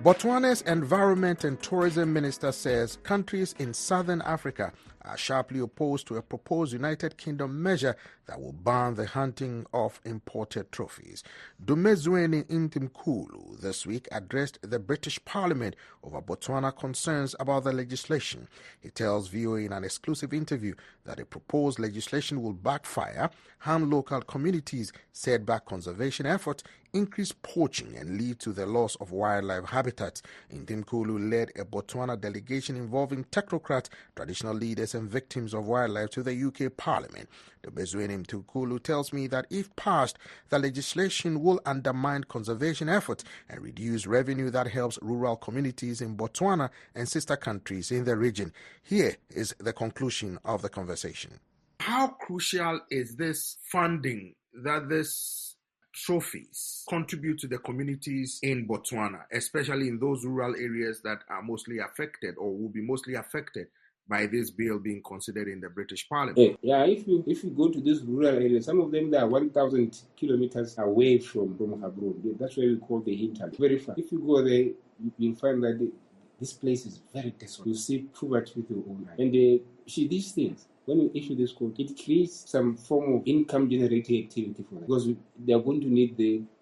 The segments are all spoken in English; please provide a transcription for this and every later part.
Botswana's Environment and Tourism Minister says countries in southern Africa are sharply opposed to a proposed United Kingdom measure that will ban the hunting of imported trophies. Dumezdweni Mthimkhulu this week addressed the British Parliament over Botswana concerns about the legislation. He tells VOA in an exclusive interview that the proposed legislation will backfire, harm local communities, set back conservation efforts, increase poaching and lead to the loss of wildlife habitats. Mthimkhulu led a Botswana delegation involving technocrats, traditional leaders and victims of wildlife to the UK Parliament. Dumezdweni Mthimkhulu tells me that if passed, the legislation will undermine conservation efforts and reduce revenue that helps rural communities in Botswana and sister countries in the region. Here is the conclusion of the conversation. How crucial is this funding that this trophies contribute to the communities in Botswana, especially in those rural areas that are mostly affected or will be mostly affected by this bill being considered in the British Parliament? Yeah, if you go to these rural areas, some of them they are 1,000 kilometers away from Habron. That's why we call the hinterland. Very far. If you go there, you'll find that this place is very desolate. You see poverty with your own eyes. And these things, when you issue this code, it creates some form of income-generating activity for them, because they are going to need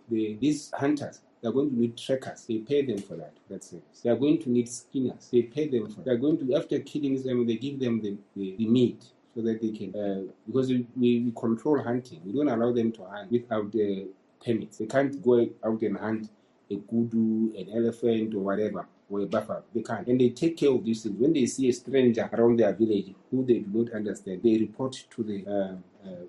these hunters. They are going to need trackers. They pay them for that service. They are going to need skinners. They pay them for that. They are going to, after killing them, they give them the meat so that they can, because we control hunting. We don't allow them to hunt without the permits. They can't go out and hunt a kudu, an elephant, or whatever, or a buffalo. They can't. And they take care of these things. When they see a stranger around their village who they do not understand, they report to the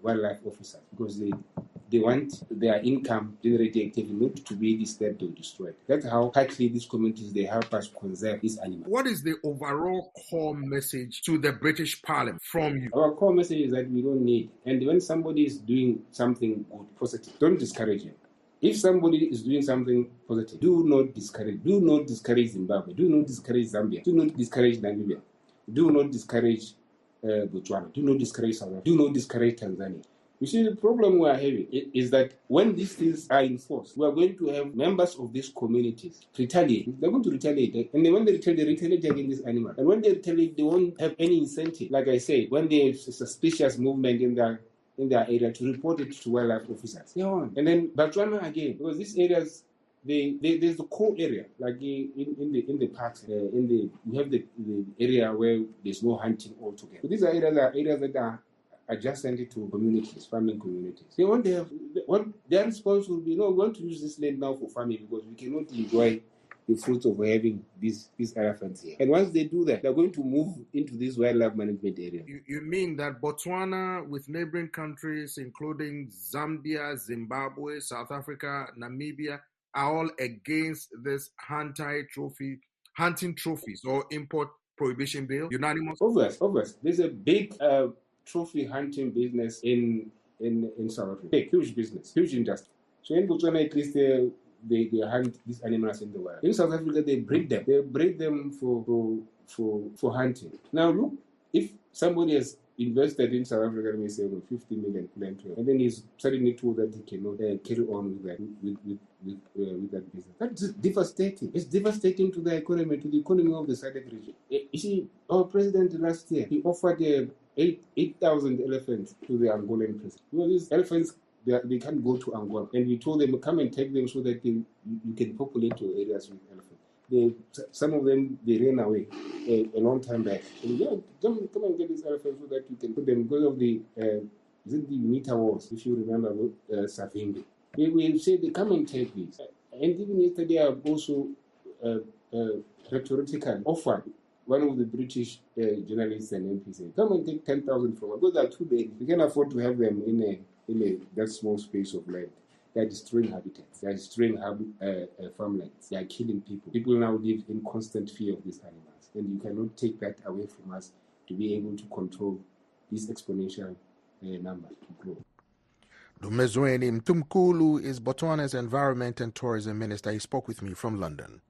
wildlife officers, because they want their income generating activity not to be disturbed or destroyed. That's how partly these communities, they help us conserve these animals. What is the overall core message to the British Parliament from you? Our core message is that we don't need, and when somebody is doing something good, positive, don't discourage him. If somebody is doing something positive, do not discourage. Do not discourage Zimbabwe. Do not discourage Zambia. Do not discourage Namibia. Do not discourage Botswana. Do not discourage South Africa. Do not discourage Tanzania. You see, the problem we are having is that when these things are enforced, we are going to have members of these communities retaliate. They're going to retaliate. And then when they retaliate against these animals. And when they retaliate, they won't have any incentive. Like I said, when there's a suspicious movement in their area, to report it to wildlife officers. They on. And then Botswana again, because these areas, there's the core area, like in the parks, we have the area where there's no hunting altogether. So these are areas that are adjacent to communities, farming communities. They want to have their response will be, no, we want to use this land now for farming because we cannot enjoy the fruits of having these elephants here. And once they do that, they're going to move into this wildlife management area. You mean that Botswana, with neighboring countries, including Zambia, Zimbabwe, South Africa, Namibia, are all against this hunting trophies or import prohibition bill? Unanimous? Obvious. There's a big trophy hunting business in South Africa. Big, huge business, huge industry. So in Botswana, at least they hunt these animals in the wild. In South Africa, they breed them. They breed them for hunting. Now look, if somebody has invested in South Africa, let me say, 50 million plant, and then he's suddenly told that he cannot carry on with that business. That's devastating. It's devastating to the economy of the SADC region. You see, our president last year, he offered 8,000 elephants to the Angolan president. Well, these elephants, they can't go to Angola. And we told them, come and take them so that you can populate your areas with elephants. Some of them, they ran away a long time back. And come and get these elephants so that you can put them, because of the meter wars, if you remember, Savimbi. We said, come and take these. And even yesterday, I also rhetorically offered one of the British journalists and MPs said, come and take 10,000 from us. Those are too big. We can't afford to have them in that small space of land. They are destroying habitats. They are destroying farmlands. They are killing people. People now live in constant fear of these animals. And you cannot take that away from us to be able to control this exponential number to grow. Dumezdweni Mthimkhulu is Botswana's Environment and Tourism Minister. He spoke with me from London.